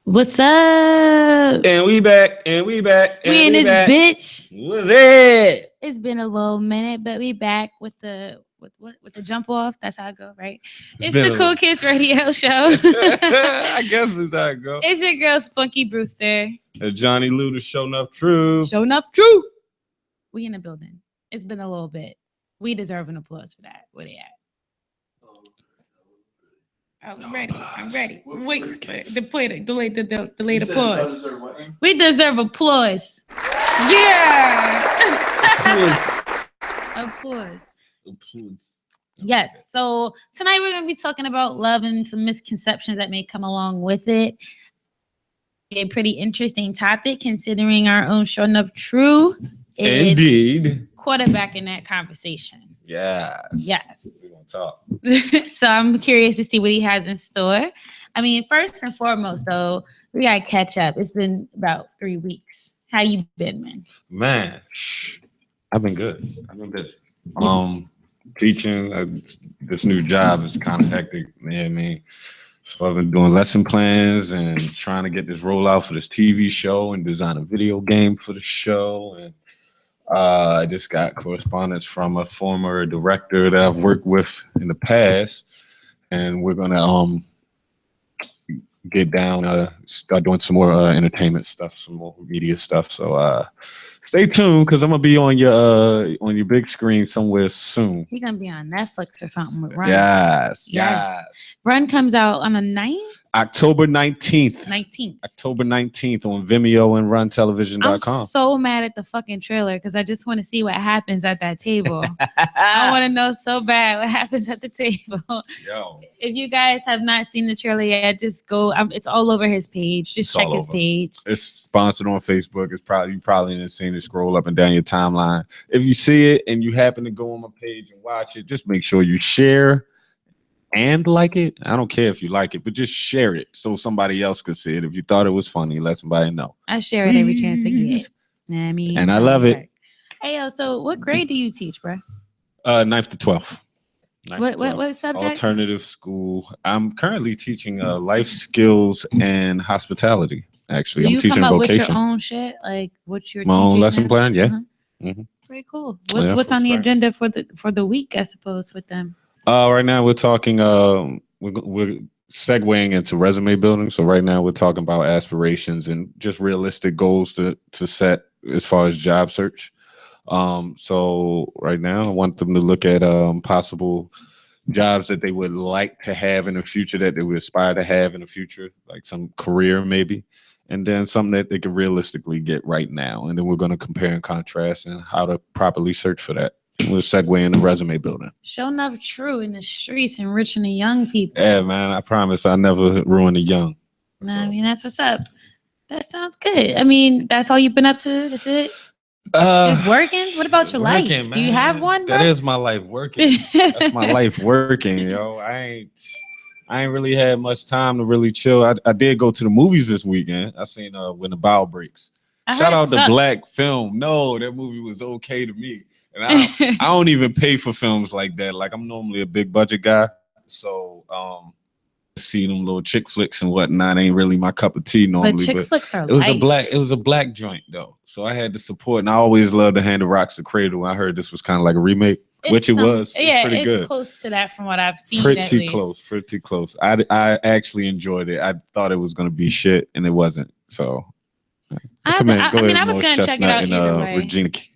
What's up? And we back, and we back, and We in we this back. bitch. What's it? It's been a little minute, but we back with the with the jump off. That's how it go, right? It's been the a Cool little- Kids Radio Show. I guess that's how it go. It's your girl Spunky Brewster. Johnny Lou, the show enough truth. Show enough true. We in the building. It's been a little bit. We deserve an applause for that. Where they at? I'm ready. I'm ready. Wait, delay the applause. We deserve applause. Yeah. Applause. Yes. So tonight we're gonna be talking about love and some misconceptions that may come along with it. A pretty interesting topic considering our own show enough true is Indeed. quarterbacking that conversation. Yeah. Yes. We're gonna talk. So I'm curious to see what he has in store. I mean, first and foremost, though, we gotta catch up. It's been about 3 weeks. How you been, man? Man, I've been good. I've been busy. Teaching. This new job is kind of hectic. You know what I mean? So I've been doing lesson plans and trying to get this rollout for this TV show and design a video game for the show. And I just got correspondence from a former director that I've worked with in the past, and we're gonna get down, start doing some more entertainment stuff, some more media stuff. So stay tuned because I'm gonna be on your big screen somewhere soon. You're gonna be on Netflix or something with Run. Yes. Run comes out on the 9th? October 19th. 19th. October 19th on Vimeo and runtelevision.com. I'm so mad at the fucking trailer because I just want to see what happens at that table. I want to know so bad what happens at the table. Yo. If you guys have not seen the trailer yet, just go. It's all over his page. Just check his page. It's sponsored on Facebook. You probably didn't seen it scroll up and down your timeline. If you see it and you happen to go on my page and watch it, just make sure you share and like it. I don't care if you like it, but just share it so somebody else could see it. If you thought it was funny, let somebody know. I share it every chance I get. I mean, and I love it. Hey, yo, so what grade do you teach, bro? 9th to 12th. What subject? Alternative school. I'm currently teaching life skills and hospitality. Actually, do you I'm teaching come up vocation. with your own shit, like what you're my teaching own lesson now? plan. Yeah. Uh-huh. Very cool. What's on the agenda for the week? I suppose with them. Right now we're talking. We're segueing into resume building. So right now we're talking about aspirations and just realistic goals to set as far as job search. So right now I want them to look at possible jobs that they would like to have in the future, that they would aspire to have in the future, like some career maybe, and then something that they can realistically get right now. And then we're going to compare and contrast and how to properly search for that. We'll segue into resume building. Show enough true in the streets, enriching the young people. Yeah, man, I promise I never ruin the young. No, I mean, that's what's up. That sounds good. I mean, that's all you've been up to? That's it? Just working? What about your life? Man. Do you have one, bro? That is my life working. That's my life working, yo. I ain't really had much time to really chill. I did go to the movies this weekend. I seen When the Bow Breaks. Shout out to Black Film. No, that movie was okay to me. And I don't even pay for films like that. Like, I'm normally a big budget guy. So see them little chick flicks and whatnot ain't really my cup of tea normally. But chick flicks are it was a black joint though. So I had to support, and I always loved The Hand of Rocks the Cradle. I heard this was kind of like a remake, which it was. Yeah, pretty good. Close to that from what I've seen. Pretty close. I actually enjoyed it. I thought it was gonna be shit, and it wasn't. So I was gonna check it out either way.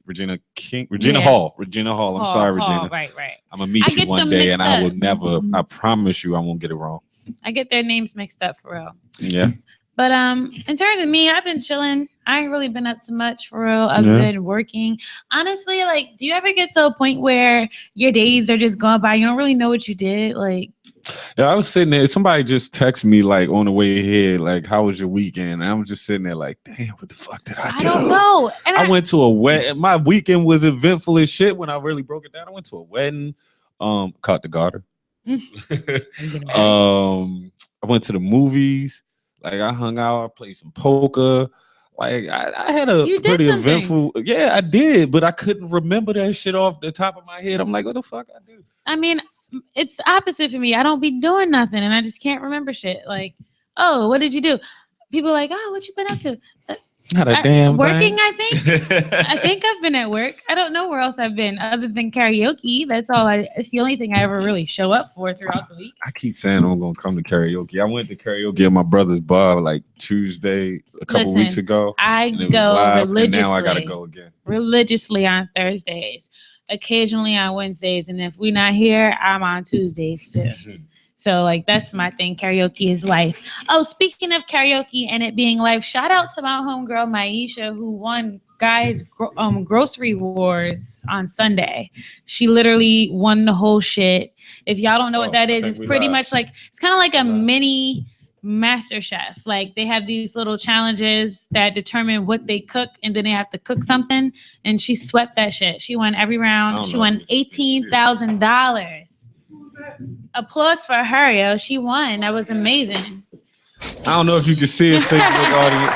Regina Hall. I'm sorry, Regina. Right. I'm gonna meet you one day, and I will never. I promise you, I won't get it wrong. I get their names mixed up for real. Yeah. But in terms of me, I've been chilling. I ain't really been up to much for real. I've been working. Honestly, like, do you ever get to a point where your days are just going by? You don't really know what you did, like. Yeah, I was sitting there. Somebody just texted me like on the way here, like, "How was your weekend?" And I was just sitting there like, "Damn, what the fuck did I do?" I don't know. And I went to a wedding. My weekend was eventful as shit. When I really broke it down, I went to a wedding. Caught the garter. I went to the movies. Like, I hung out. I played some poker. Like, I had a pretty eventful. Yeah, I did, but I couldn't remember that shit off the top of my head. I'm like, what the fuck I do? I mean, it's the opposite for me. I don't be doing nothing, and I just can't remember shit. Like, oh, what did you do? people are like, oh, what you been up to? Not a damn working, thing. I think. I think I've been at work. I don't know where else I've been other than karaoke. That's all. It's the only thing I ever really show up for throughout the week. I keep saying I'm gonna come to karaoke. I went to karaoke at my brother's bar like Tuesday a couple weeks ago. I and it go was live, religiously. And now I gotta go again. Religiously on Thursdays, occasionally on Wednesdays, and if we're not here, I'm on Tuesdays too. So like that's my thing. Karaoke is life. Oh, speaking of karaoke and it being life, shout out to my homegirl Maisha who won Guys Grocery Wars on Sunday. She literally won the whole shit. If y'all don't know what that is, it's pretty much like it's kind of like a mini MasterChef. Like they have these little challenges that determine what they cook, and then they have to cook something. And she swept that shit. She won every round. She won $18,000. Applause for her, yo. She won. That was amazing. I don't know if you can see it, Facebook audience.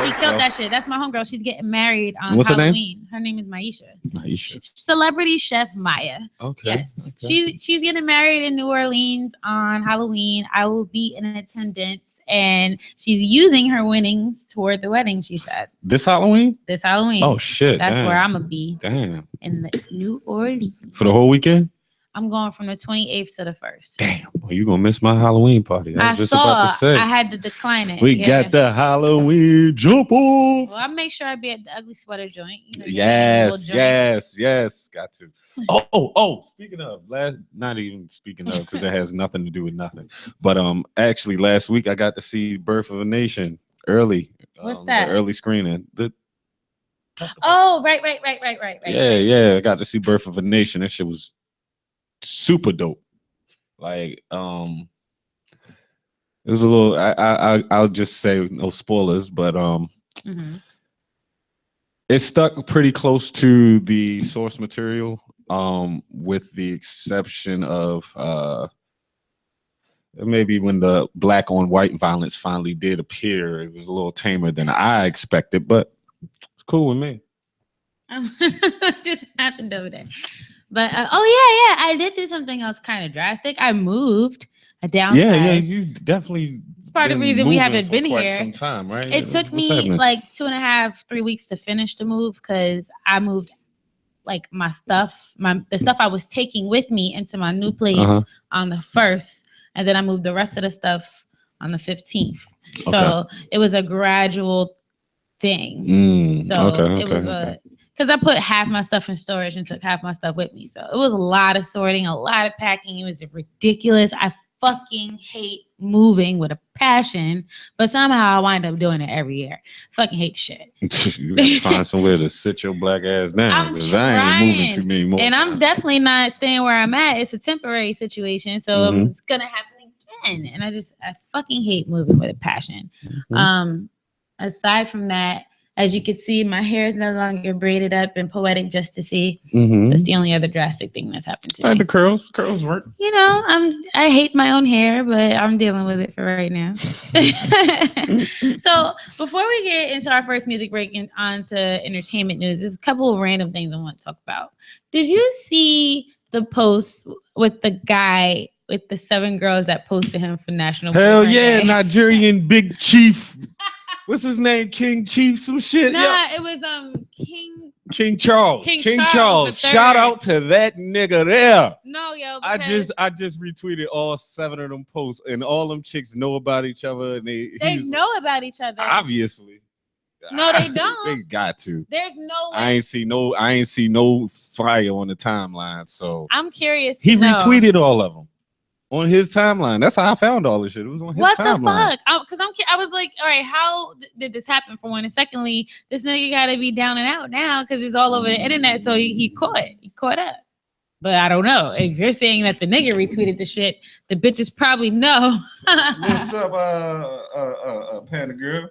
She killed that shit. That's my homegirl. She's getting married on What's Halloween. Her name is Maisha. Celebrity chef Maya. Okay. Yes. Okay. She's getting married in New Orleans on Halloween. I will be in attendance, and she's using her winnings toward the wedding, she said. This Halloween? This Halloween. Oh shit. That's where I'm gonna be. Damn. In the New Orleans. For the whole weekend? I'm going from the 28th to the 1st. Damn. Well, you're going to miss my Halloween party. I was just about to say. I had to decline it. We got the Halloween jump off. Well, I'll make sure I be at the Ugly Sweater joint. You know, yes. Got to. Oh. Speaking of, not even speaking of, because it has nothing to do with nothing. But actually, last week I got to see Birth of a Nation early. What's that? The early screening. Oh, right. Yeah. I got to see Birth of a Nation. That shit was super dope. Like it was a little I'll just say no spoilers, but it stuck pretty close to the source material, with the exception of maybe when the black on white violence finally did appear, it was a little tamer than I expected, but it's cool with me. Just happened over there. But I did do something else kind of drastic. I moved. I downsized. Yeah, you definitely. It's part of the reason we haven't been here. Some time, right? It took me like 2.5, 3 weeks to finish the move because I moved like my stuff, the stuff I was taking with me into my new place on the 1st, and then I moved the rest of the stuff on the 15th. Okay. So it was a gradual thing. It was because I put half my stuff in storage and took half my stuff with me. So it was a lot of sorting, a lot of packing. It was ridiculous. I fucking hate moving with a passion, but somehow I wind up doing it every year. Fucking hate shit. You gotta find somewhere to sit your black ass down because I ain't moving too many more. And I'm definitely not staying where I'm at. It's a temporary situation, so it's gonna happen again. And I fucking hate moving with a passion. Aside from that, as you can see, my hair is no longer braided up and poetic just to see. That's the only other drastic thing that's happened to me. The curls work. You know, I hate my own hair, but I'm dealing with it for right now. So before we get into our first music break and on to entertainment news, there's a couple of random things I want to talk about. Did you see the post with the guy with the 7 girls that posted him for National Hell yeah, Nigerian Big Chief. What's his name? King Chief, some shit. It was King Charles. King Charles. Shout out to that nigga there. No, yo. I just retweeted all 7 of them posts, and all them chicks know about each other. And they know about each other. Obviously. No, they don't. They got to. There's no way. I ain't see no fire on the timeline. So I'm curious. He retweeted all of them on his timeline. That's how I found all this shit. It was on his timeline. What the fuck? Because I was like, all right, how did this happen for one? And secondly, this nigga got to be down and out now because it's all over the internet. So he caught up. But I don't know. If you're saying that the nigga retweeted the shit, the bitches probably know. What's up, Panda Girl?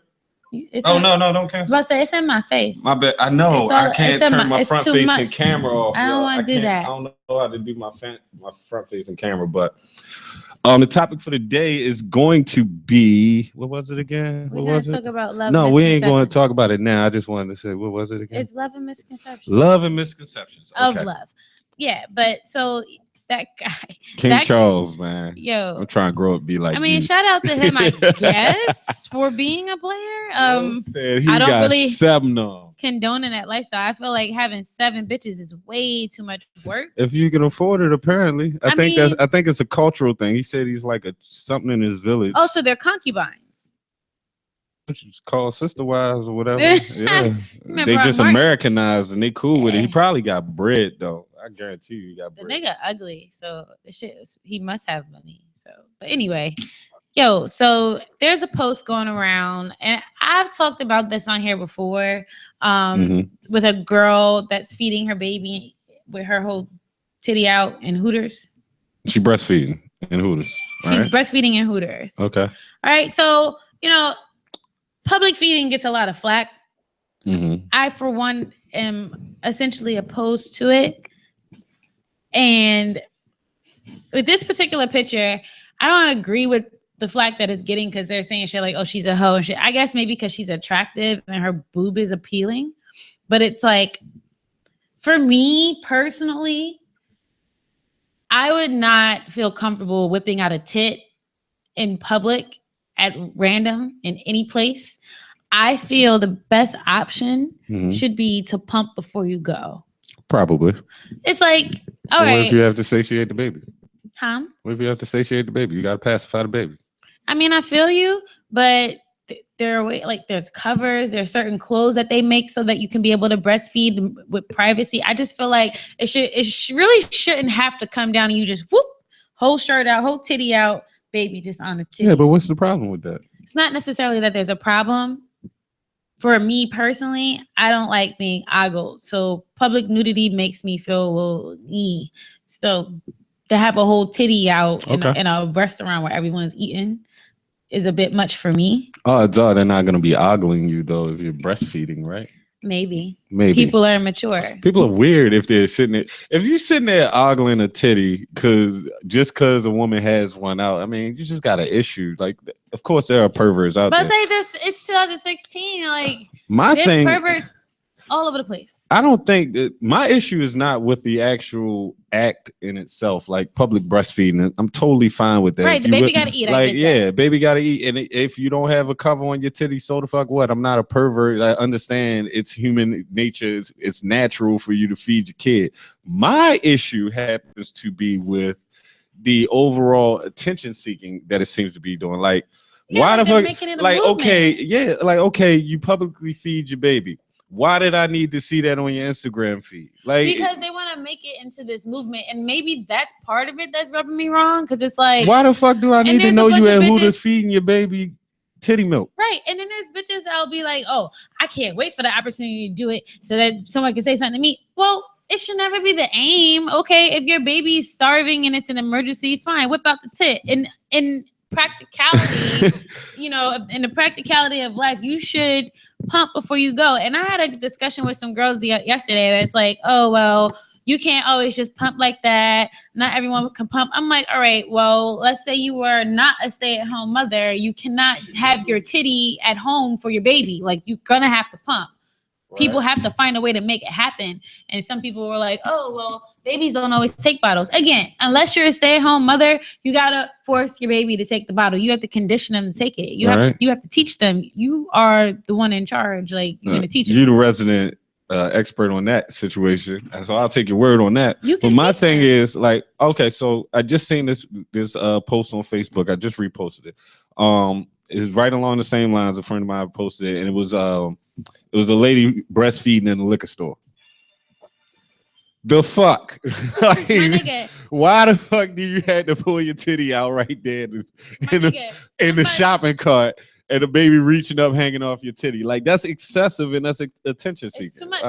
No, don't cancel. I was about to say, it's in my face. My bad. I know. I can't turn my front facing camera off. I don't want to do that. I don't know how to do my front facing camera, but the topic for the day is going to be, what was it again? We're going to talk about love. No, we ain't going to talk about it now. I just wanted to say, what was it again? It's love and misconceptions. Love and misconceptions. Okay. Of love. Yeah, but so that guy. King Charles, man. Yo. I'm trying to grow up, be like I mean, you. shout out to him, I guess, for being a player. I don't really 7 of condoning that lifestyle. I feel like having 7 bitches is way too much work. If you can afford it, apparently. I think it's a cultural thing. He said he's like something in his village. Oh, so they're concubines. Which is called sister wives or whatever. Yeah. They just Americanized and they cool with it. He probably got bread though. I guarantee you he got bread. The nigga ugly, so the shit he must have money. So, but anyway, so there's a post going around, and I've talked about this on here before, with a girl that's feeding her baby with her whole titty out in Hooters. She breastfeeding in Hooters. She's breastfeeding in Hooters. Okay. All right. So, public feeding gets a lot of flack. I, for one, am essentially opposed to it. And with this particular picture, I don't agree with the flack that it's getting because they're saying shit like, oh, she's a hoe and shit. I guess maybe because she's attractive and her boob is appealing. But it's like, for me personally, I would not feel comfortable whipping out a tit in public at random in any place. I feel the best option should be to pump before you go. Probably. It's like, all right. What if you have to satiate the baby? Huh? What if you have to satiate the baby? You got to pacify the baby. I mean, I feel you, but there's covers, there's certain clothes that they make so that you can be able to breastfeed with privacy. I just feel like it really shouldn't have to come down and you just whoop, whole shirt out, whole titty out, baby just on the titty. Yeah, but what's the problem with that? It's not necessarily that there's a problem. For me personally, I don't like being ogled. So public nudity makes me feel a little So to have a whole titty out in a restaurant where everyone's eating is a bit much for me. Odds are they're not going to be ogling you though if you're breastfeeding, right? Maybe. People are immature. People are weird if they're sitting there. If you're sitting there ogling a titty because a woman has one out, I mean, you just got an issue. Like, of course, there are perverts out there. But say this, it's 2016. Like, there's perverts all over the place. I don't think that my issue is not with the actual act in itself, like public breastfeeding. I'm totally fine with that. Right, the baby gotta eat. Like, baby gotta eat. And if you don't have a cover on your titty, so the fuck what? I'm not a pervert. I understand it's human nature. It's natural for you to feed your kid. My issue happens to be with the overall attention seeking that it seems to be doing. Like, why the fuck? Like, okay, you publicly feed your baby. Why did I need to see that on your Instagram feed? Like, because they want to make it into this movement, and maybe that's part of it that's rubbing me wrong. Because it's like, why the fuck do I need to know you at Hooters feeding your baby titty milk? Right, and then there's bitches that'll be like, oh, I can't wait for the opportunity to do it so that someone can say something to me. Well, it should never be the aim. Okay, if your baby's starving and it's an emergency, fine, whip out the tit. And in practicality, in the practicality of life, you should pump before you go. And I had a discussion with some girls yesterday that's like, oh, well, you can't always just pump like that. Not everyone can pump. I'm like, all right, well, let's say you were not a stay-at-home mother. You cannot have your titty at home for your baby. Like, you're going to have to pump. Right. People have to find a way to make it happen. And some people were like, oh, well, babies don't always take bottles. Again, unless you're a stay-at-home mother, you got to force your baby to take the bottle. You have to condition them to take it. You have to teach them. You are the one in charge. Like, you're going to teach them. You're the resident expert on that situation. And so I'll take your word on that. But my thing is, like, okay, so I just seen this post on Facebook. I just reposted it. It's right along the same lines. A friend of mine posted it, and it was a lady breastfeeding in the liquor store. The fuck? Like, why the fuck do you have to pull your titty out right there in the shopping cart and the baby reaching up, hanging off your titty? Like, that's excessive and that's attention seeking. It's too much.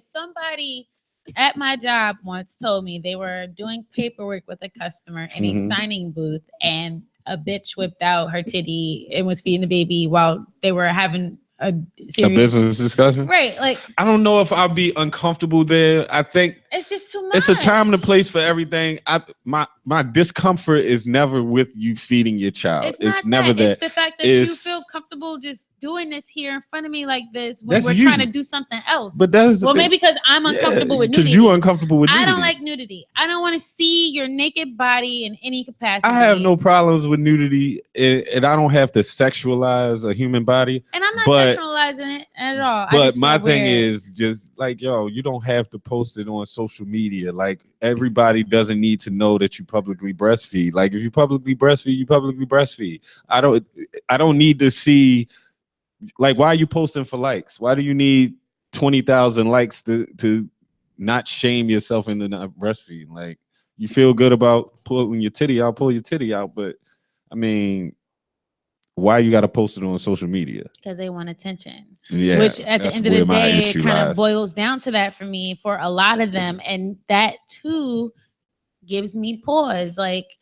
Somebody at my job once told me they were doing paperwork with a customer in a signing booth, and a bitch whipped out her titty and was feeding the baby while they were having a business discussion. Right. Like, I don't know if I'll be uncomfortable there. I think it's just too much. It's a time and a place for everything. My discomfort is never with you feeding your child. It's never that. It's the fact that you feel comfortable uncomfortable just doing this here in front of me like this when we're trying to do something else. But that's maybe because I'm uncomfortable with nudity. Because you're uncomfortable with nudity. I don't like nudity. I don't want to see your naked body in any capacity. I have no problems with nudity, and I don't have to sexualize a human body. And I'm not sexualizing it at all. But my thing is just like, yo, you don't have to post it on social media. Like, everybody doesn't need to know that you publicly breastfeed. Like, if you publicly breastfeed, you publicly breastfeed. I don't need to see, like, why are you posting for likes? Why do you need 20,000 likes to not shame yourself into not breastfeeding? Like, you feel good about pulling your titty out, pull your titty out. But I mean, why you got to post it on social media? Because they want attention. Yeah. Which at the end of the day, it kind of boils down to that for me, for a lot of them. And that too gives me pause. Like,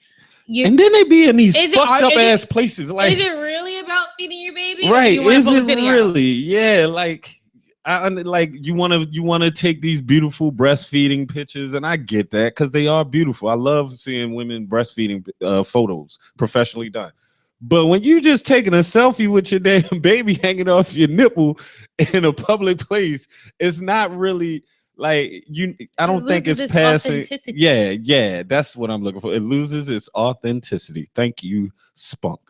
and then they be in these fucked up ass places. Like, is it really about feeding your baby? Right. Is it really? Yeah. Like, you want to take these beautiful breastfeeding pictures, and I get that because they are beautiful. I love seeing women breastfeeding photos, professionally done. But when you just taking a selfie with your damn baby hanging off your nipple in a public place, it's not really like you. I don't think it's passing. Yeah, that's what I'm looking for. It loses its authenticity. Thank you, Spunk.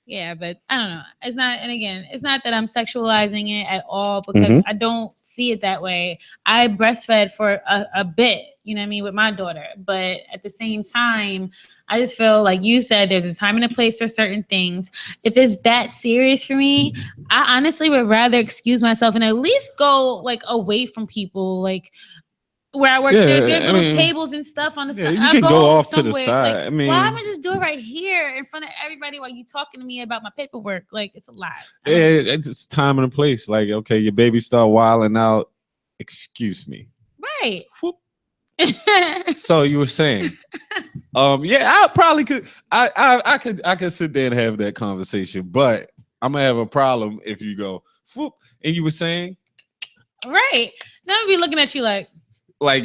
Yeah, but I don't know. It's not, and again, it's not that I'm sexualizing it at all, because I don't see it that way. I breastfed for a bit, you know what I mean, with my daughter. But at the same time, I just feel like you said, there's a time and a place for certain things. If it's that serious for me, I honestly would rather excuse myself and at least go like away from people, like where I work. There's little tables and stuff on the side. You can go off to the side. Like, I mean, why am I just do it right here in front of everybody while you talking to me about my paperwork? Like, it's a lot. It's time and a place. Like, okay, your baby start wilding out. Excuse me. Right. So you were saying, I probably could. I could sit there and have that conversation, but I'm gonna have a problem if you go, and you were saying, right. Now I'll be looking at you like,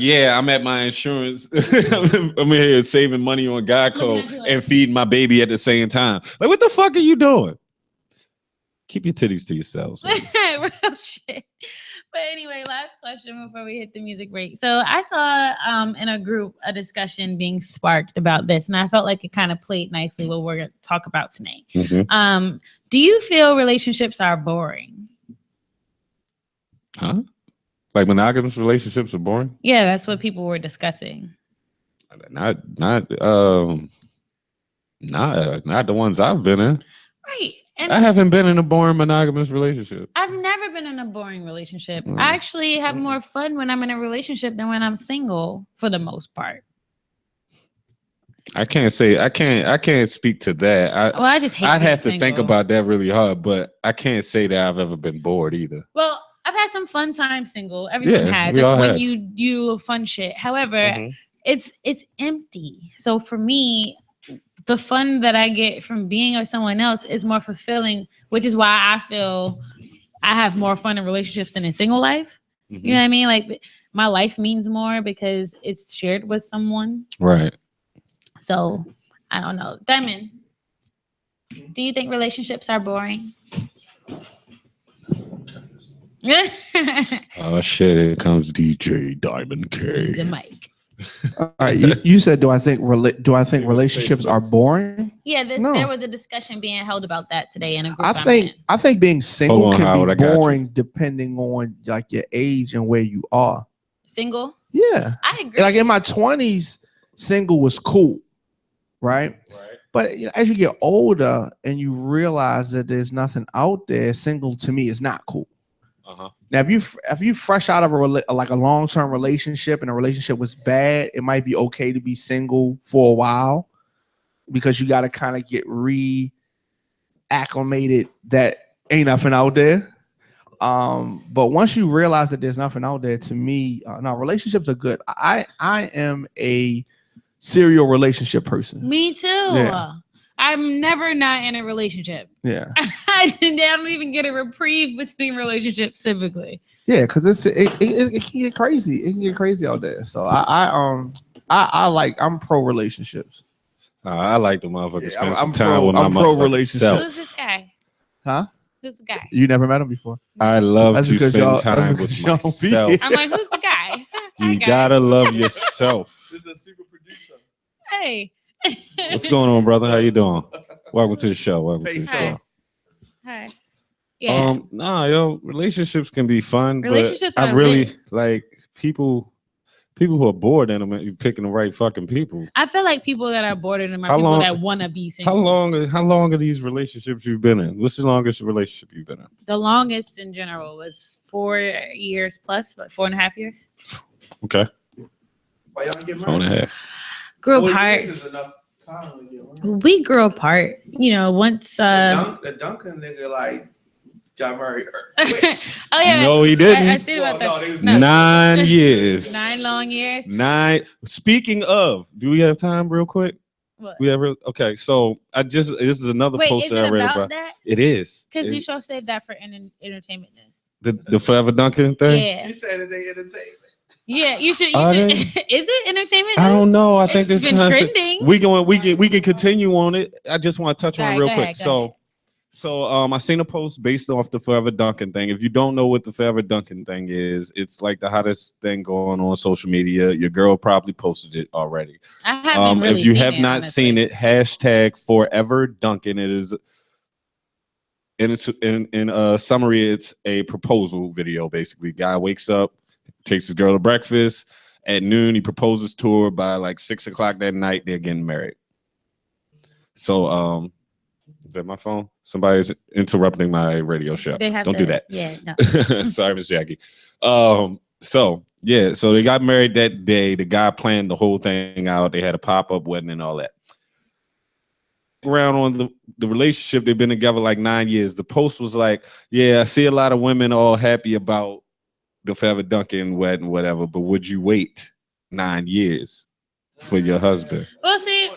yeah, I'm at my insurance. I'm here saving money on Geico and feeding my baby at the same time. Like, what the fuck are you doing? Keep your titties to yourselves. Real shit. But anyway, last question before we hit the music break. So I saw in a group a discussion being sparked about this, and I felt like it kind of played nicely what we're going to talk about tonight. Do you feel relationships are boring? Huh? Like, monogamous relationships are boring? Yeah, that's what people were discussing. Not the ones I've been in. Right. And I haven't been in a boring monogamous relationship. I've never been in a boring relationship. I actually have more fun when I'm in a relationship than when I'm single, for the most part. I can't speak to that. I just hate. I'd have to think about that really hard, but I can't say that I've ever been bored either. Well, I've had some fun time single. Everyone has. That's when you do fun shit. However, it's empty. So for me, the fun that I get from being with someone else is more fulfilling, which is why I feel I have more fun in relationships than in single life. You know what I mean? Like, my life means more because it's shared with someone. Right. So I don't know. Diamond, do you think relationships are boring? Oh shit! Here comes DJ Diamond K. The mic. All right, you said, do I think relationships are boring? Yeah, there was a discussion being held about that today in a group. I think being single can be boring depending on like your age and where you are. Single? Yeah, I agree. Like in my 20s, single was cool, right? But as you get older and you realize that there's nothing out there, single to me is not cool. Now, if you fresh out of a long-term relationship and a relationship was bad, it might be okay to be single for a while because you got to kind of get reacclimated that ain't nothing out there. But once you realize that there's nothing out there, to me, no, relationships are good. I am a serial relationship person. Me too. Yeah. I'm never not in a relationship. Yeah. I don't even get a reprieve between relationships typically. Yeah, because it can get crazy. It can get crazy out there. So I'm pro relationships. I like the motherfucker spend some time when I'm pro relationship. Who's this guy? Huh? Who's the guy? You never met him before. I love That's to because spend that's time because with y'all be myself. here. I'm like, who's the guy? Hi, You guy. gotta love yourself. This is a super producer. Hey. What's going on, brother? How you doing? Welcome to the show. Welcome to the Space show. Hi. Yeah. Nah, yo, relationships can be fun, Relationships but I are really lit. like people who are bored in them. You picking the right fucking people. I feel like people that are bored of them are How people long- that want to be single. How long are these relationships you've been in? What's the longest relationship you've been in? The longest in general was 4 years plus, but 4.5 years. Okay. Why y'all get 4.5. Grew 4 apart. years is enough time to get married. We grew apart. You know, once. The Duncan nigga like got married. Oh yeah. No, he didn't. I said about that. they was 9 years. 9 long years. 9. Speaking of, do we have time real quick? What? We ever? Okay, so this is another Wait, post is that I it read about about. that? It is. Because you It- should save that for entertainmentness. the Forever Duncan thing. Yeah. You said it ain't entertainment. Yeah, you should. Are Is they? it entertainment? I don't know. I think It's this been concept- trending. We can continue on it. I just want to touch on it Alright, real go quick. ahead, go ahead. So I seen a post based off the Forever Duncan thing. If you don't know what the Forever Duncan thing is, it's like the hottest thing going on social media. Your girl probably posted it already. I haven't really If you seen have it, not honestly. seen it, hashtag Forever Duncan. It is. And it's in summary, it's a proposal video. Basically, guy wakes up, takes his girl to breakfast. At noon, he proposes to her. By like 6 o'clock that night, they're getting married. So, is that my phone? Somebody's interrupting my radio show. Don't do that. Yeah, no. Sorry, Miss Jackie. So they got married that day. The guy planned the whole thing out. They had a pop-up wedding and all that. Around on the relationship, they've been together like 9 years. The post was like, yeah, I see a lot of women all happy about the Forever Duncan wedding, whatever, but would you wait 9 years for your husband? Well, see,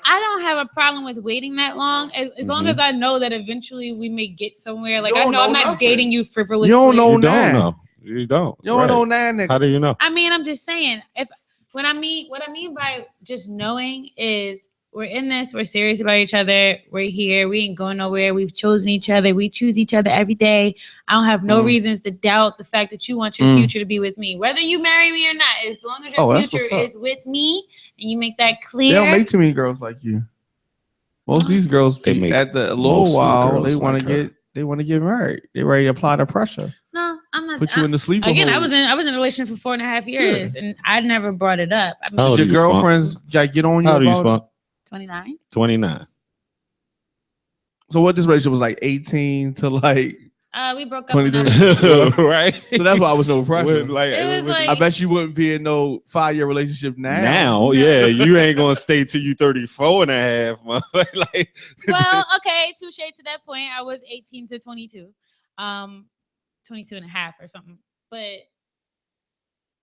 I don't have a problem with waiting that long, as long as I know that eventually we may get somewhere. Like, You I don't know I'm know not nothing. dating you frivolously. You don't know You don't nine. know. You don't. You don't Right. know nine nigga. How do you know? I mean, I'm just saying, what I mean by just knowing is we're in this, we're serious about each other, we're here, we ain't going nowhere, we've chosen each other, we choose each other every day. I don't have no reasons to doubt the fact that you want your future to be with me, whether you marry me or not. As long as your that's future what's up. is with me and you make that They clear. don't make too many girls like you. Most of these girls, They make at the most little of the while, girls they want like to her. get married. They ready to apply the pressure. No, I'm not. Put you in the sleeper Again, I hold. was in a relationship for 4.5 years, and I never brought it up. I How mean, old Did are your you, Spunk? girlfriends get on you How do you about it? Spunk? 29. 29. So what this relationship was like 18 to like We broke up. when I 23. was- Right? so that's why I was no pressure. With, like, It was with- like- I bet you wouldn't be in no 5-year relationship now. yeah, you ain't gonna stay till you 34 and a half, man. Like, Well, okay, touche to that point. I was 18 to 22, 22 and a half or something. But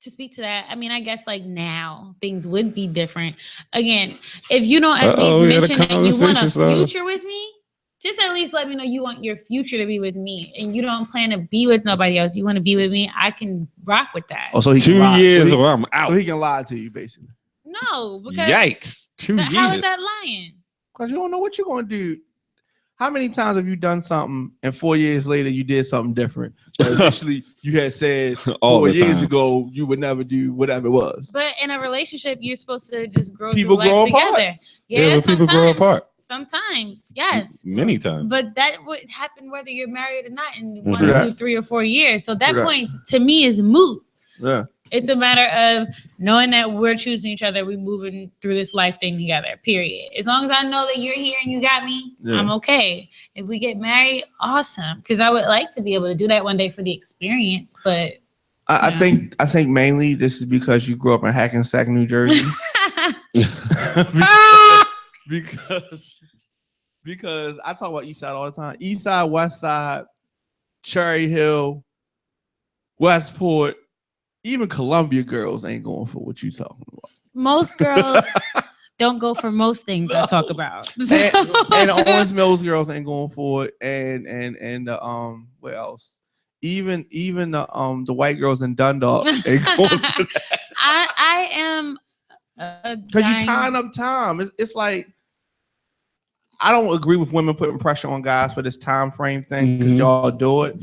to speak to that, I mean, I guess like now things would be different. Again, if you don't at Uh-oh, least we had a mention it and you want a conversation started. future with me, just at least let me know you want your future to be with me and you don't plan to be with nobody else. You want to be with me, I can rock with that. Oh, so he 2 can lie. years So he, or I'm out. so he can lie to you basically. No, because Yikes. 2 years. how is that lying? Because you don't know what you're gonna do. How many times have you done something and 4 years later you did something different? But initially you had said All 4 the years time. ago you would never do whatever it was. But in a relationship, you're supposed to just grow People through grow life apart. together. Yeah, but people grow sometimes. apart. Sometimes, yes. Many times. But that would happen whether you're married or not in True 1, that. 2, 3, or 4 years. So that True that. point to me is moot. Yeah. It's a matter of knowing that we're choosing each other. We're moving through this life thing together, period. As long as I know that you're here and you got me, Yeah. I'm okay. If we get married, awesome. Because I would like to be able to do that one day for the experience. But I Yeah. think mainly this is because you grew up in Hackensack, New Jersey. because I talk about East Side all the time. East Side, West Side, Cherry Hill, Westport, even Columbia girls ain't going for what you talking about. most girls don't go for most things I talk about. And the Owens Mills girls ain't going for it. And what else? Even the white girls in Dundalk ain't going for that. I am Because you tying up time. It's like I don't agree with women putting pressure on guys for this time frame thing because y'all do it,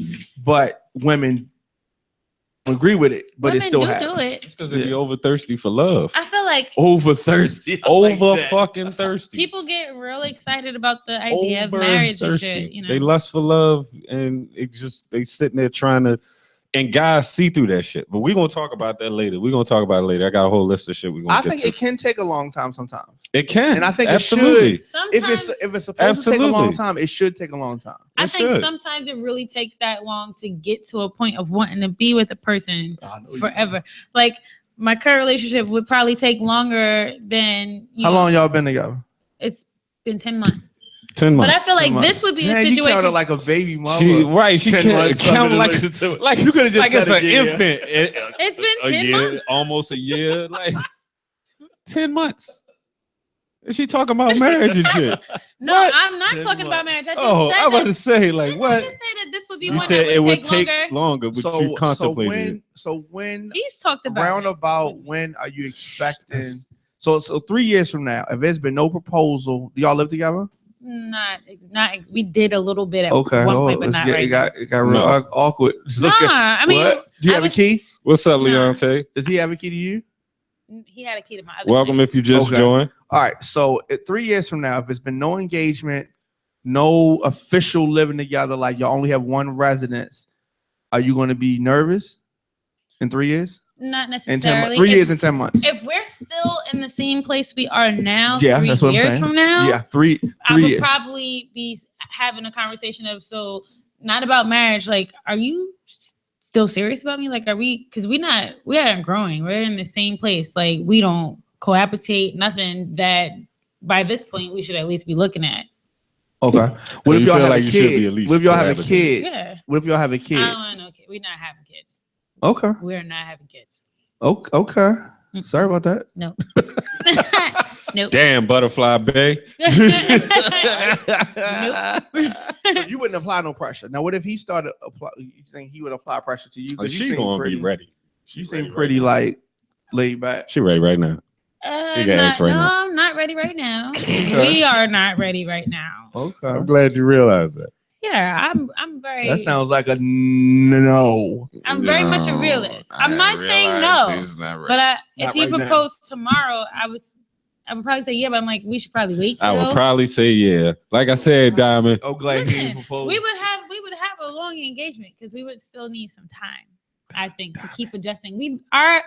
but women agree with it, but it still happens. Do it because they be over thirsty for love. I feel like over thirsty, fucking thirsty. People get real excited about the idea of marriage and shit. You know, they lust for love, and they sitting there trying to. And guys see through that shit. But we're gonna talk about that later. I got a whole list of shit we're gonna I think it can take a long time sometimes. It can. And I think absolutely. It should. If it's supposed to take a long time, it should take a long time. I think sometimes it really takes that long to get to a point of wanting to be with a person forever. Like my current relationship would probably take longer than How long y'all been together? It's been 10 months. 10 months. But I feel like this would be a situation. You counted like a baby mama. She counted like you could have just like said it's an infant. It's been 10 months. Almost a year. Like 10 months. Is she talking about marriage and shit? No, what? I'm not talking about marriage. I just said I was about to say, like, what? I just say that this would be one said that would take longer, but you've contemplated. So when he's talked about roundabout, when are you expecting? So 3 years from now, if there's been no proposal, do y'all live together? Not. We did a little bit at one point, but not right. It got real awkward. I mean, what? Do you have a key? What's up, Leonte? Does he have a key to you? He had a key to my other. Welcome if you just joined. All right. So 3 years from now, if it's been no engagement, no official living together, like y'all only have one residence, are you going to be nervous in 3 years? Not necessarily. 3 years and 10 months. If we're still in the same place we are now, that's what 3 years from now, three I would years. probably be having a conversation of not about marriage. Like, are you still serious about me? Like, are we? Because we aren't growing. We're in the same place. Like, we don't cohabitate. Nothing that by this point we should at least be looking at. Okay. What if y'all have a kid? What if y'all have a kid? Yeah. What if y'all have a kid? I don't want no kid. We're not having kids. Okay. We're not having kids. Okay. Sorry about that. No. Nope. Damn, Butterfly Bay. Nope. So you wouldn't apply no pressure. Now, what if he started you think he would apply pressure to you? She's gonna be ready. She seemed pretty like laid back. She ready right now. I'm not ready right now. We are not ready right now. Okay. I'm glad you realized that. Yeah, I'm very. That sounds like a no. I'm very much a realist. I'm not saying no, but if he proposed tomorrow, I would probably say yeah. But I'm like, we should probably wait. I would probably say yeah. Like I said, Diamond. Oh, glad he proposed. We would have a long engagement because we would still need some time. I think to keep adjusting. We are all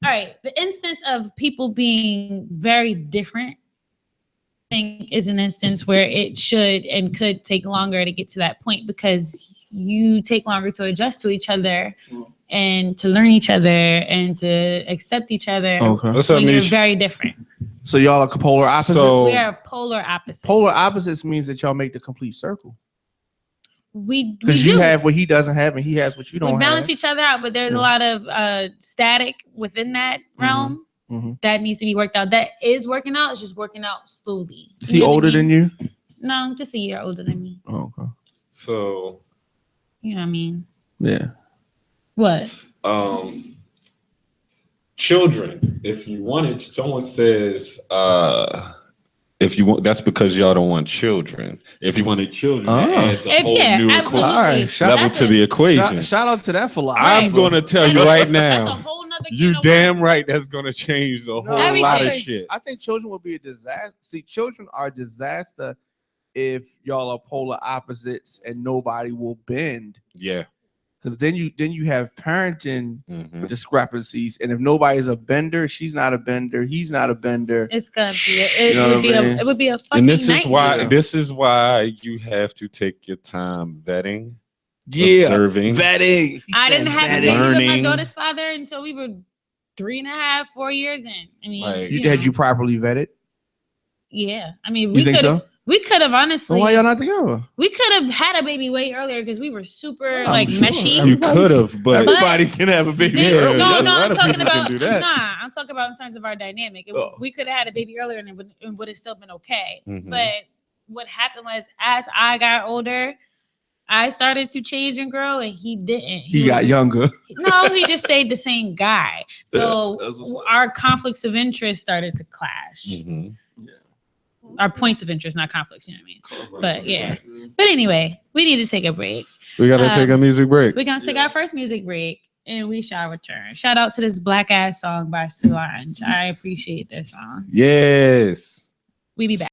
right. The instance of people being very different. Think is an instance where it should and could take longer to get to that point because you take longer to adjust to each other and to learn each other and to accept each other. Okay. What's up, You're very different. So y'all are polar opposites? We are polar opposites. Polar opposites means that y'all make the complete circle. Because you have what he doesn't have and he has what you don't have. We balance each other out, but there's a lot of static within that realm. Mm-hmm. That needs to be worked out. That is working out. It's just working out slowly. Is he older than you? No, just a year older than me. Oh, okay. So, you know what I mean? Yeah. What? Children. If you wanted, someone says, if you want, that's because y'all don't want children. If you wanted children, that adds a whole new level to the equation. Shout out to that philosophy. I'm going to tell you right now. You damn worms. right that's going to change the whole lot of shit. I think children will be a disaster. See, children are a disaster if y'all are polar opposites and nobody will bend. Yeah. Because then you have parenting discrepancies, and if nobody's a bender, she's not a bender, he's not a bender. It's gonna be. It would be a fucking. And this nightmare. is why you have to take your time vetting. Observing, vetting. I didn't have a baby with my daughter's father until we were 3.5, 4 years in. I mean, had you properly vetted? Yeah, I mean, you think so? We could have honestly. Well, why y'all not together? We could have had a baby way earlier because we were super meshy. You could have, but everybody can have a baby. No, I'm talking about. I'm talking about in terms of our dynamic. We could have had a baby earlier and it would have still been okay. But what happened was, as I got older, I started to change and grow, and he didn't. He got younger. No, he just stayed the same guy. So our conflicts of interest started to clash. Yeah. our points of interest, not conflicts. You know what I mean? But yeah. But anyway, we need to take a break. We gotta take a music break. We're gonna take our first music break, and we shall return. Shout out to this Black Ass song by Solange. I appreciate this song. Yes. We be back.